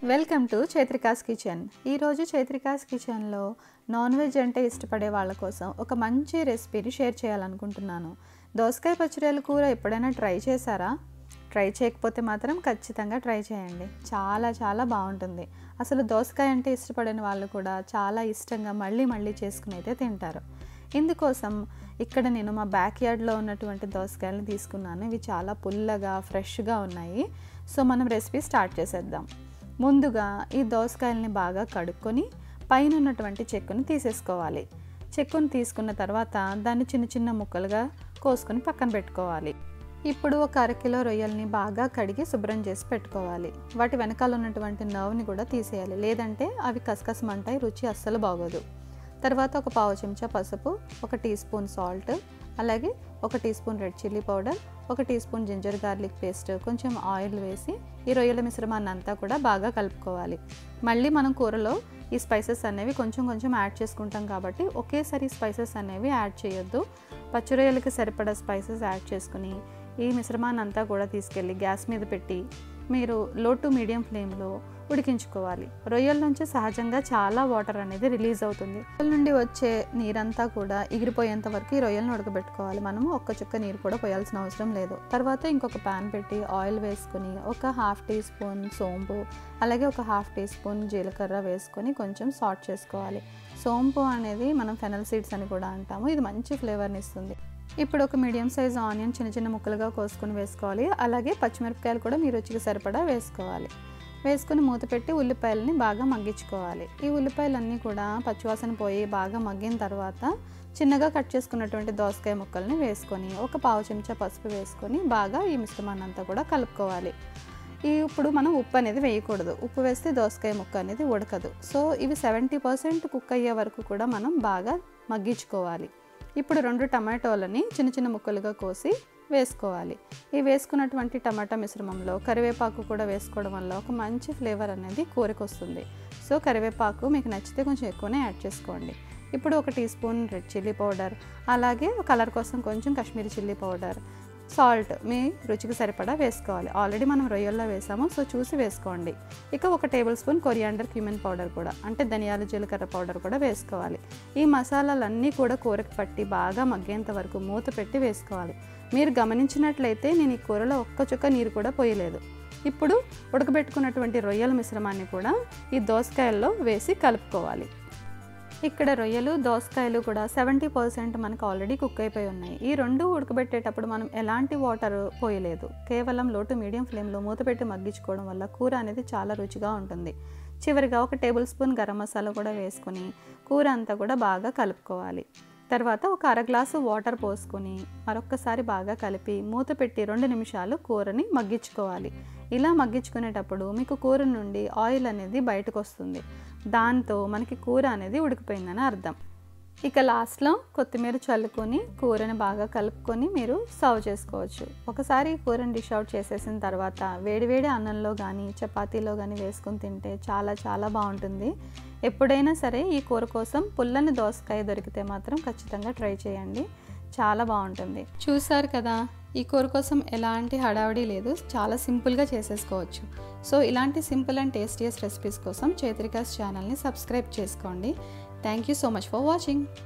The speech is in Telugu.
Welcome to Chaitrika's kitchen. ఈరోజు చైత్రికాస్ కిచెన్లో నాన్ వెజ్ అంటే ఇష్టపడే వాళ్ళ కోసం ఒక మంచి రెసిపీని షేర్ చేయాలనుకుంటున్నాను. దోసకాయ పచ్చిరొయ్యల కూర ఎప్పుడైనా ట్రై చేశారా? ట్రై చేయకపోతే మాత్రం ఖచ్చితంగా ట్రై చేయండి. చాలా బాగుంటుంది. అసలు దోసకాయ అంటే ఇష్టపడని వాళ్ళు కూడా చాలా ఇష్టంగా మళ్ళీ చేసుకుని అయితే తింటారు. ఇందుకోసం ఇక్కడ నేను మా బ్యాక్ యార్డ్లో ఉన్నటువంటి దోసకాయలను తీసుకున్నాను. ఇవి చాలా పుల్లగా ఫ్రెష్గా ఉన్నాయి. సో మనం రెసిపీ స్టార్ట్ చేసేద్దాం. ముందుగా ఈ దోసకాయల్ని బాగా కడుక్కొని పైన ఉన్నటువంటి చెక్కుని తీసేసుకోవాలి. చెక్కుని తీసుకున్న తర్వాత దాన్ని చిన్న ముక్కలుగా కోసుకొని పక్కన పెట్టుకోవాలి. ఇప్పుడు ఒక అరకిలో రొయ్యల్ని బాగా కడిగి శుభ్రం చేసి పెట్టుకోవాలి. వాటి వెనకాల ఉన్నటువంటి నర్వ్ని కూడా తీసేయాలి, లేదంటే అవి కసకసమంటాయి, రుచి అస్సలు బాగోదు. తర్వాత ఒక పావు చెంచా పసుపు, 1 టీ స్పూన్ సాల్ట్, అలాగే 1 teaspoon red chilli powder, 1 teaspoon ginger garlic paste, కొంచెం ఆయిల్ వేసి ఈ రొయ్యల మిశ్రమాన్ని అంతా కూడా బాగా కలుపుకోవాలి. మళ్ళీ మనం కూరలో ఈ స్పైసెస్ అనేవి కొంచెం యాడ్ చేసుకుంటాం కాబట్టి ఒకేసారి స్పైసెస్ అనేవి యాడ్ చేయొద్దు. పచ్చి రొయ్యలకి సరిపడా స్పైసెస్ యాడ్ చేసుకుని ఈ మిశ్రమాన్ని అంతా కూడా తీసుకెళ్ళి గ్యాస్ మీద పెట్టి మీరు లో టు మీడియం ఫ్లేమ్లో ఉడికించుకోవాలి. రొయ్యల నుంచి సహజంగా చాలా వాటర్ అనేది రిలీజ్ అవుతుంది. రొయ్యల నుండి వచ్చే నీరంతా కూడా ఎగిరిపోయేంత వరకు ఈ రొయ్యలను ఉడకబెట్టుకోవాలి. మనము ఒక్క చుక్క నీరు కూడా పోయాల్సిన అవసరం లేదు. తర్వాత ఇంకొక ప్యాన్ పెట్టి ఆయిల్ వేసుకుని ఒక 1/2 టీ స్పూన్ సోంపు, అలాగే ఒక 1/2 టీ స్పూన్ జీలకర్ర వేసుకొని కొంచెం సాట్ చేసుకోవాలి. సోంపు అనేది మనం ఫెనల్ సీడ్స్ అని కూడా అంటాము. ఇది మంచి ఫ్లేవర్ని ఇస్తుంది. ఇప్పుడు ఒక మీడియం సైజ్ ఆనియన్ చిన్న ముక్కలుగా కోసుకొని వేసుకోవాలి. అలాగే పచ్చిమిరపకాయలు కూడా మీ రుచికి సరిపడా వేసుకోవాలి. వేసుకుని మూత పెట్టి ఉల్లిపాయలని బాగా మగ్గించుకోవాలి. ఈ ఉల్లిపాయలన్నీ కూడా పచ్చివాసన పోయి బాగా మగ్గిన తర్వాత చిన్నగా కట్ చేసుకున్నటువంటి దోసకాయ ముక్కల్ని వేసుకొని ఒక పావు చెంచా పసుపు వేసుకొని బాగా ఈ మిశ్రమాన్ని అంతా కూడా కలుపుకోవాలి. ఇప్పుడు మనం ఉప్పు అనేది వేయకూడదు. ఉప్పు వేస్తే దోసకాయ ముక్క అనేది ఉడకదు. సో ఇవి 70% కుక్ అయ్యే వరకు కూడా మనం బాగా మగ్గించుకోవాలి. ఇప్పుడు 2 టమాటోలని చిన్న ముక్కలుగా కోసి వేసుకోవాలి. ఈ వేసుకున్నటువంటి టమాటా మిశ్రమంలో కరివేపాకు కూడా వేసుకోవడం వల్ల ఒక మంచి ఫ్లేవర్ అనేది కూరకు వస్తుంది. సో కరివేపాకు మీకు నచ్చితే కొంచెం ఎక్కువనే యాడ్ చేసుకోండి. ఇప్పుడు 1 teaspoon red chilli powder, అలాగే కలర్ కోసం కొంచెం కాశ్మీరీ చిల్లీ పౌడర్, సాల్ట్ మీ రుచికి సరిపడా వేసుకోవాలి. ఆల్రెడీ మనం రొయ్యల్లో వేసాము, సో చూసి వేసుకోండి. ఇక 1 table spoon coriander cumin powder కూడా, అంటే ధనియాల జీలకర్ర పౌడర్ కూడా వేసుకోవాలి. ఈ మసాలాలన్నీ కూడా కూరకు పట్టి బాగా మగ్గేంత వరకు మూత పెట్టి వేసుకోవాలి. మీరు గమనించినట్లయితే నేను ఈ కూరలో ఒక్క చుక్క నీరు కూడా పోయలేదు. ఇప్పుడు ఉడకబెట్టుకున్నటువంటి రొయ్యల మిశ్రమాన్ని కూడా ఈ దోసకాయల్లో వేసి కలుపుకోవాలి. ఇక్కడ రొయ్యలు దోసకాయలు కూడా 70% మనకు ఆల్రెడీ కుక్ అయిపోయి ఉన్నాయి. ఈ 2 ఉడకబెట్టేటప్పుడు మనం ఎలాంటి వాటర్ పోయలేదు. కేవలం లో టు మీడియం ఫ్లేమ్లో మూత పెట్టి మగ్గించుకోవడం వల్ల కూర అనేది చాలా రుచిగా ఉంటుంది. చివరిగా 1 టేబుల్ స్పూన్ గరం మసాలా కూడా వేసుకొని కూర అంతా కూడా బాగా కలుపుకోవాలి. తర్వాత ఒక 1/2 గ్లాసు వాటర్ పోసుకొని మరొక్కసారి బాగా కలిపి మూత పెట్టి 2 నిమిషాలు కూరని మగ్గించుకోవాలి. ఇలా మగ్గించుకునేటప్పుడు మీకు కూర నుండి ఆయిల్ అనేది బయటకు వస్తుంది. దాంతో మనకి కూర అనేది ఉడికిపోయిందని అర్థం. ఇక లాస్ట్లో కొత్తిమీర చల్లుకొని కూరని బాగా కలుపుకొని మీరు సర్వ్ చేసుకోవచ్చు. ఒకసారి కూరని డిష్ అవుట్ చేసేసిన తర్వాత వేడివేడి అన్నంలో కానీ చపాతీలో కానీ వేసుకొని తింటే చాలా బాగుంటుంది. ఎప్పుడైనా సరే ఈ కూర కోసం పుల్లని దోసకాయ దొరికితే మాత్రం ఖచ్చితంగా ట్రై చేయండి. చాలా బాగుంటుంది. చూసారు కదా, ఈ కూర కోసం ఎలాంటి హడావిడి లేదు, చాలా సింపుల్గా చేసేసుకోవచ్చు. సో ఇలాంటి సింపుల్ అండ్ టేస్టీయస్ రెసిపీస్ కోసం చైత్రికాస్ ఛానల్ని సబ్స్క్రైబ్ చేసుకోండి. Thank you so much for watching.